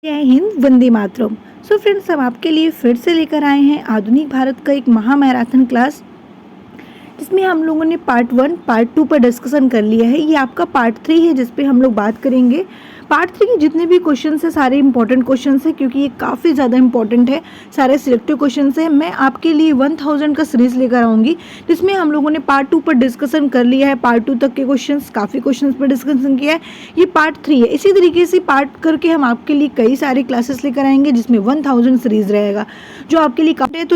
जय Hind, Vande Mataram. So friends, हम आपके लिए फिर से लेकर आए हैं आधुनिक भारत का एक महामैराथन क्लास, जिसमें हम लोगों ने पार्ट 1 पार्ट 2 पर डिस्कशन कर लिया है। ये आपका पार्ट 3 है जिस पे हम लोग बात करेंगे। पार्ट 3 के जितने भी क्वेश्चन है सारे इंपॉर्टेंट क्वेश्चन है, क्योंकि ये काफ़ी ज़्यादा इंपॉर्टेंट है। सारे सिलेक्टिव क्वेश्चन है। मैं आपके लिए 1000 का सीरीज लेकर आऊँगी, जिसमें हम लोगों ने पार्ट 2 पर डिस्कशन कर लिया है। पार्ट 2 तक के क्वेश्चन, काफ़ी क्वेश्चन पर डिस्कशन किया है। ये पार्ट 3 है। इसी तरीके से पार्ट करके हम आपके लिए कई सारे क्लासेस लेकर आएंगे, जिसमें 1000 सीरीज रहेगा, जो आपके लिए काफ़ी है। तो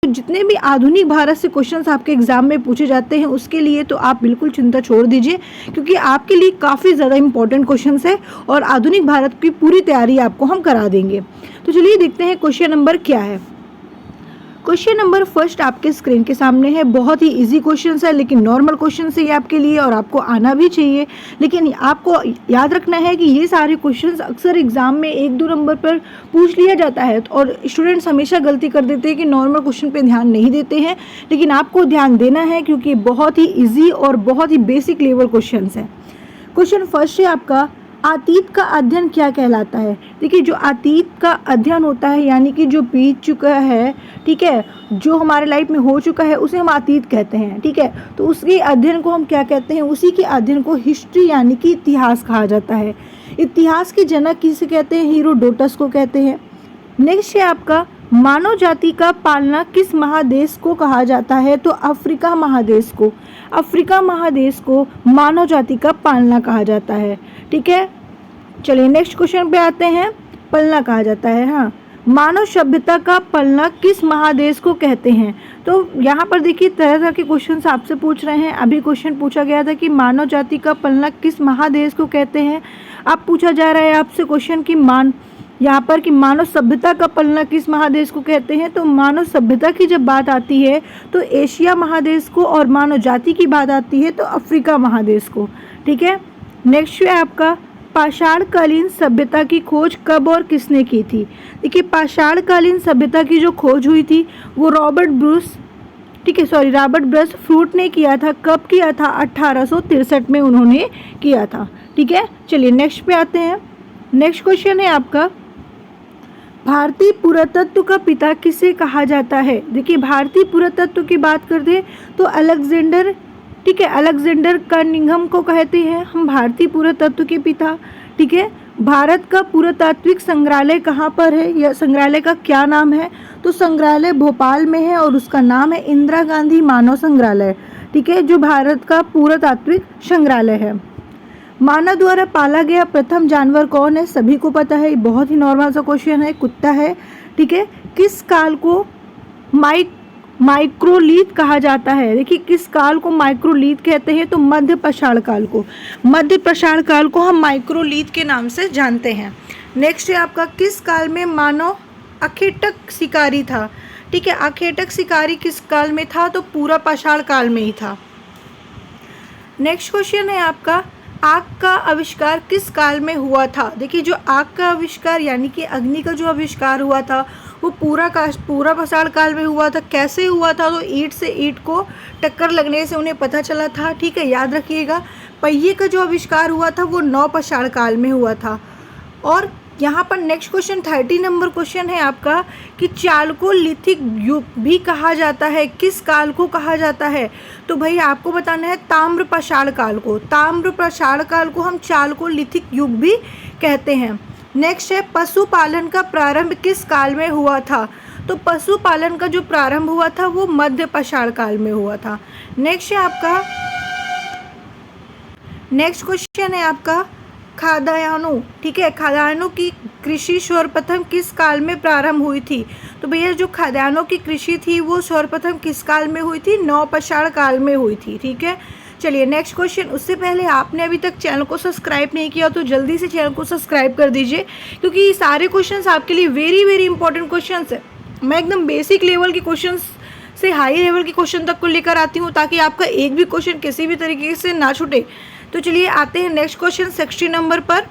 जितने भी आधुनिक भारत से क्वेश्चंस आपके एग्जाम में पूछे जाते हैं, उसके लिए तो आप बिल्कुल चिंता छोड़ दीजिए, क्योंकि आपके लिए काफ़ी ज़्यादा इंपॉर्टेंट क्वेश्चंस है और आधुनिक भारत की पूरी तैयारी आपको हम करा देंगे। तो चलिए देखते हैं क्वेश्चन नंबर क्या है। क्वेश्चन नंबर फर्स्ट आपके स्क्रीन के सामने है। बहुत ही इजी क्वेश्चन है, लेकिन नॉर्मल क्वेश्चन है ये आपके लिए, और आपको आना भी चाहिए। लेकिन आपको याद रखना है कि ये सारे क्वेश्चन अक्सर एग्जाम में 1-2 नंबर पर पूछ लिया जाता है, और स्टूडेंट्स हमेशा गलती कर देते हैं कि नॉर्मल क्वेश्चन पे ध्यान नहीं देते हैं। लेकिन आपको ध्यान देना है, क्योंकि बहुत ही ईजी और बहुत ही बेसिक लेवल क्वेश्चन है। क्वेश्चन फर्स्ट है आपका, अतीत का अध्ययन क्या कहलाता है। देखिए, जो अतीत का अध्ययन होता है, यानी कि जो बीत चुका है, ठीक है, जो हमारे लाइफ में हो चुका है, उसे हम अतीत कहते हैं। ठीक है, तो उसके अध्ययन को हम क्या कहते हैं? उसी के अध्ययन को हिस्ट्री यानी कि इतिहास कहा जाता है। इतिहास के जनक किसे कहते हैं? हीरोडोटस को कहते हैं। नेक्स्ट है आपका, मानव जाति का पालना किस महादेश को कहा जाता है? तो अफ्रीका महादेश को। अफ्रीका महादेश को मानव जाति का पालना कहा जाता है। ठीक है, चलिए नेक्स्ट क्वेश्चन पे आते हैं। पलना कहा जाता है, हाँ। मानव सभ्यता का पलना किस महादेश को कहते हैं? तो यहाँ पर देखिए, तरह तरह के क्वेश्चन आपसे पूछ रहे हैं। अभी क्वेश्चन पूछा गया था कि मानव जाति का पलना किस महादेश को कहते हैं। अब पूछा जा रहा है आपसे क्वेश्चन कि यहाँ पर कि मानव सभ्यता का पलना किस महादेश को कहते हैं। तो मानव सभ्यता की जब बात आती है तो एशिया महादेश को, और मानव जाति की बात आती है तो अफ्रीका महादेश को। ठीक है, नेक्स्ट है आपका, पाषाणकालीन सभ्यता की खोज कब और किसने की थी? देखिए, पाषाणकालीन सभ्यता की जो खोज हुई थी वो रॉबर्ट ब्रस फ्रूट ने किया था। कब किया था? 1863 में उन्होंने किया था। ठीक है, चलिए नेक्स्ट पे आते हैं। नेक्स्ट क्वेश्चन है आपका, भारतीय पुरातत्व का पिता किसे कहा जाता है? देखिए, भारतीय पुरातत्व की बात करते हैं तो अलेक्जेंडर, ठीक है, अलेक्जेंडर कर्निघन को कहते हैं हम भारतीय पुरातत्व के पिता। ठीक है, भारत का पुरातात्विक संग्रहालय कहाँ पर है, या संग्रहालय का क्या नाम है? तो संग्रहालय भोपाल में है, और उसका नाम है इंदिरा गांधी मानव संग्रहालय। ठीक है, जो भारत का पुरातात्विक संग्रहालय है। मानव द्वारा पाला गया प्रथम जानवर कौन है? सभी को पता है, बहुत ही नॉर्मल सा क्वेश्चन है, कुत्ता है। ठीक है, किस काल को माइक्रोलीथ कहा जाता है? देखिए, किस काल को माइक्रोलीथ कहते हैं? तो मध्य पाषाण काल को। मध्य पाषाण काल को हम माइक्रोलीथ के नाम से जानते हैं। नेक्स्ट है आपका, किस काल में मानव अखेटक शिकारी था? ठीक है, अखेटक शिकारी किस काल में था? तो पूरा पाषाण काल में ही था। नेक्स्ट क्वेश्चन है आपका, आग का आविष्कार किस काल में हुआ था? देखिए, जो आग का आविष्कार यानी कि अग्नि का जो आविष्कार हुआ था वो पूरा पाषाण काल में हुआ था। कैसे हुआ था? तो ईंट से ईंट को टक्कर लगने से उन्हें पता चला था। ठीक है, याद रखिएगा। पहिए का जो आविष्कार हुआ था वो नवपाषाण काल में हुआ था। और यहाँ पर नेक्स्ट क्वेश्चन 30 नंबर क्वेश्चन है आपका कि चालकोलिथिक युग भी कहा जाता है, किस काल को कहा जाता है? तो भाई आपको बताना है ताम्र पाषाण काल को। ताम्र पाषाण काल को हम चालकोलिथिक युग भी कहते हैं। नेक्स्ट है, पशुपालन का प्रारंभ किस काल में हुआ था? तो पशुपालन का जो प्रारंभ हुआ था वो मध्य पाषाण काल में हुआ था। नेक्स्ट है आपका, नेक्स्ट क्वेश्चन है आपका, खाद्यान्नों। ठीक है, खाद्यान्नों की कृषि सर्वप्रथम किस काल में प्रारंभ हुई थी? तो भैया, जो खाद्यान्नों की कृषि थी वो सर्वप्रथम किस काल में हुई थी? नवपाषाण काल में हुई थी। ठीक है, चलिए नेक्स्ट क्वेश्चन। उससे पहले आपने अभी तक चैनल को सब्सक्राइब नहीं किया तो जल्दी से चैनल को सब्सक्राइब कर दीजिए, क्योंकि ये सारे क्वेश्चंस आपके लिए वेरी वेरी इंपॉर्टेंट क्वेश्चंस है। मैं एकदम बेसिक लेवल के क्वेश्चंस से हाई लेवल के क्वेश्चन तक को लेकर आती हूँ, ताकि आपका एक भी क्वेश्चन किसी भी तरीके से ना छूटे। तो चलिए आते हैं नेक्स्ट क्वेश्चन 60 नंबर पर।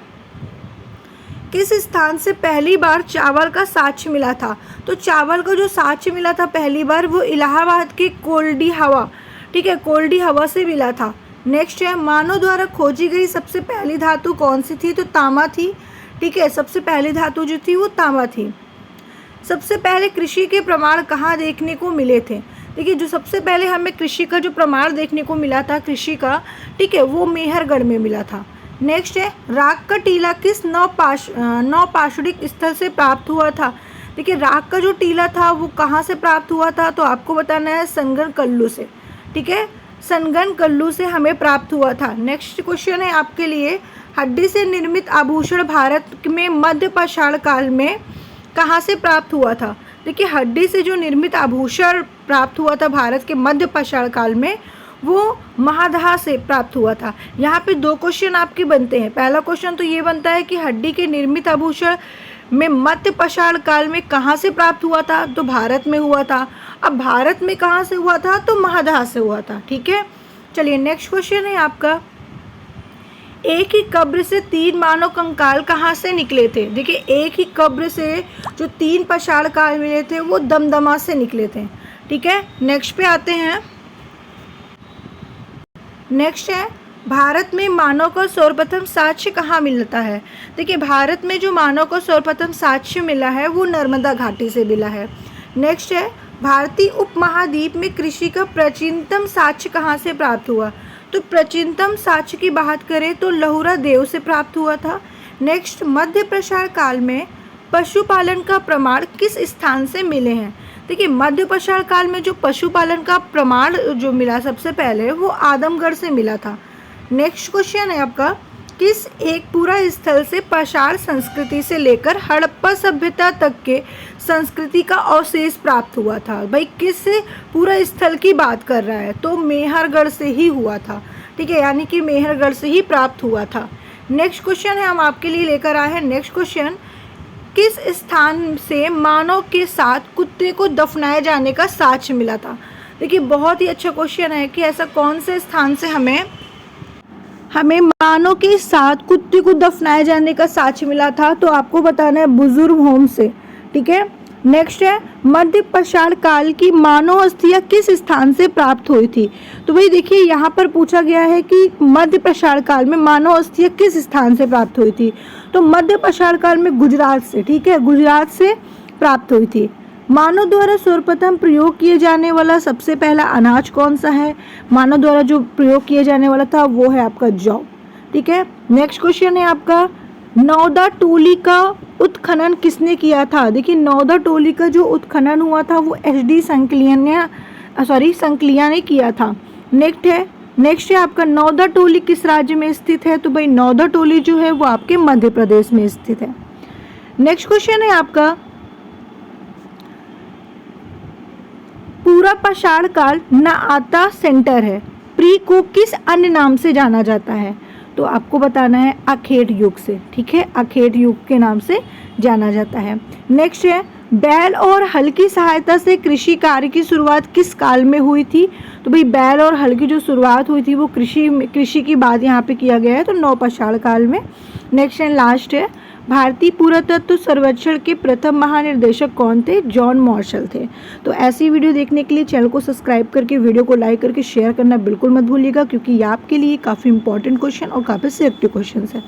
किस स्थान से पहली बार चावल का साक्ष्य मिला था? तो चावल का जो साक्ष्य मिला था पहली बार वो इलाहाबाद के कोल्डी हवा, ठीक है, कोल्डी हवा से मिला था। नेक्स्ट है, मानव द्वारा खोजी गई सबसे पहली धातु कौन सी थी? तो तांबा थी। ठीक है। सबसे पहली धातु जो थी वो तांबा थी। सबसे पहले कृषि के प्रमाण कहाँ देखने को मिले थे? देखिए, जो सबसे पहले हमें कृषि का जो प्रमाण देखने को मिला था कृषि का, ठीक है, वो मेहरगढ़ में मिला था। नेक्स्ट है, राग का टीला किस नवपाषाणिक स्थल से प्राप्त हुआ था? देखिए, राग का जो टीला था वो कहाँ से प्राप्त हुआ था? तो आपको बताना है सनगनकल्लू से। ठीक है, सनगनकल्लू से हमें प्राप्त हुआ था। नेक्स्ट क्वेश्चन है आपके लिए, हड्डी से निर्मित आभूषण भारत में मध्य पाषाण काल में कहाँ से प्राप्त हुआ था? देखिए, हड्डी से जो निर्मित आभूषण प्राप्त हुआ था भारत के मध्य पाषाण काल में, वो महादहा से प्राप्त हुआ था। यहाँ पे दो क्वेश्चन आपके बनते हैं। पहला क्वेश्चन तो ये बनता है कि हड्डी के निर्मित आभूषण में मध्य पाषाण काल में कहाँ से प्राप्त हुआ था? तो भारत में हुआ था। अब भारत में कहाँ से हुआ था? तो महादहा से हुआ था। ठीक है, चलिए नेक्स्ट क्वेश्चन है आपका, एक ही कब्र से 3 मानव कंकाल कहाँ से निकले थे? देखिए, एक ही कब्र से जो 3 पाषाण काल मिले थे वो दमदमा से निकले थे। ठीक है, नेक्स्ट पे आते हैं। नेक्स्ट है, भारत में मानव को सर्वप्रथम साक्ष्य कहाँ मिलता है? देखिए, भारत में जो मानव को सर्वप्रथम साक्ष्य मिला है वो नर्मदा घाटी से मिला है। नेक्स्ट है, भारतीय उपमहाद्वीप में कृषि का प्राचीनतम साक्ष्य कहाँ से प्राप्त हुआ? तो प्राचीनतम साक्ष्य की बात करें तो लहुरा देव से प्राप्त हुआ था। नेक्स्ट, मध्य पाषाण काल में पशुपालन का प्रमाण किस स्थान से मिले हैं? देखिए, मध्य पाषाण काल में जो पशुपालन का प्रमाण जो मिला सबसे पहले वो आदमगढ़ से मिला था। नेक्स्ट क्वेश्चन है आपका, किस एक पूरा स्थल से पाषाण संस्कृति से लेकर हड़प्पा सभ्यता तक के संस्कृति का अवशेष प्राप्त हुआ था? भाई, किस पूरा स्थल की बात कर रहा है? तो मेहरगढ़ से ही हुआ था। ठीक है, यानी कि मेहरगढ़ से ही प्राप्त हुआ था। नेक्स्ट क्वेश्चन है हम आपके लिए लेकर आए हैं। नेक्स्ट क्वेश्चन, किस स्थान से मानव के साथ कुत्ते को दफनाए जाने का साक्ष्य मिला था? देखिए, बहुत ही अच्छा क्वेश्चन है कि ऐसा कौन से स्थान से हमें मानव के साथ कुत्ते को दफनाए जाने का साक्ष्य मिला था? तो आपको बताना है बुजुर्ग होम से। ठीक है, नेक्स्ट है, मध्य पाषाण काल की मानव अस्थियां किस स्थान से प्राप्त हुई थी? तो भाई देखिए, यहाँ पर पूछा गया है कि मध्य पाषाण काल में मानव अस्थियां किस स्थान से प्राप्त हुई थी? तो मध्य पाषाण काल में गुजरात से। ठीक है, गुजरात से प्राप्त हुई थी। मानव द्वारा सर्वप्रथम प्रयोग किए जाने वाला सबसे पहला अनाज कौन सा है? मानव द्वारा जो प्रयोग किए जाने वाला था वो है आपका जौ। ठीक है, नेक्स्ट क्वेश्चन है आपका, नौदा टोली का उत्खनन किसने किया था? देखिए, नौदा टोली का जो उत्खनन हुआ था वो HD संकलिया ने किया था। नेक्स्ट है आपका, नौदा टोली किस राज्य में स्थित है? तो भाई नौदा टोली जो है वो आपके मध्य प्रदेश में स्थित है। नेक्स्ट क्वेश्चन है आपका, पूरा पाषाण काल नाआता सेंटर है, प्री को किस अन्य नाम से जाना जाता है? तो आपको बताना है अखेट युग से। ठीक है, अखेट युग के नाम से जाना जाता है। नेक्स्ट है, बैल और हल की सहायता से कृषि कार्य की शुरुआत किस काल में हुई थी? तो भाई बैल और हल की जो शुरुआत हुई थी वो कृषि की बात यहाँ पे किया गया है, तो नवपाषाण काल में। नेक्स्ट एंड लास्ट है, भारतीय पुरातत्व सर्वेक्षण के प्रथम महानिर्देशक कौन थे? जॉन मार्शल थे। तो ऐसी वीडियो देखने के लिए चैनल को सब्सक्राइब करके वीडियो को लाइक करके शेयर करना बिल्कुल मत भूलिएगा, क्योंकि ये आपके लिए काफ़ी इंपॉर्टेंट क्वेश्चन और काफ़ी सिलेक्टिव क्वेश्चन है।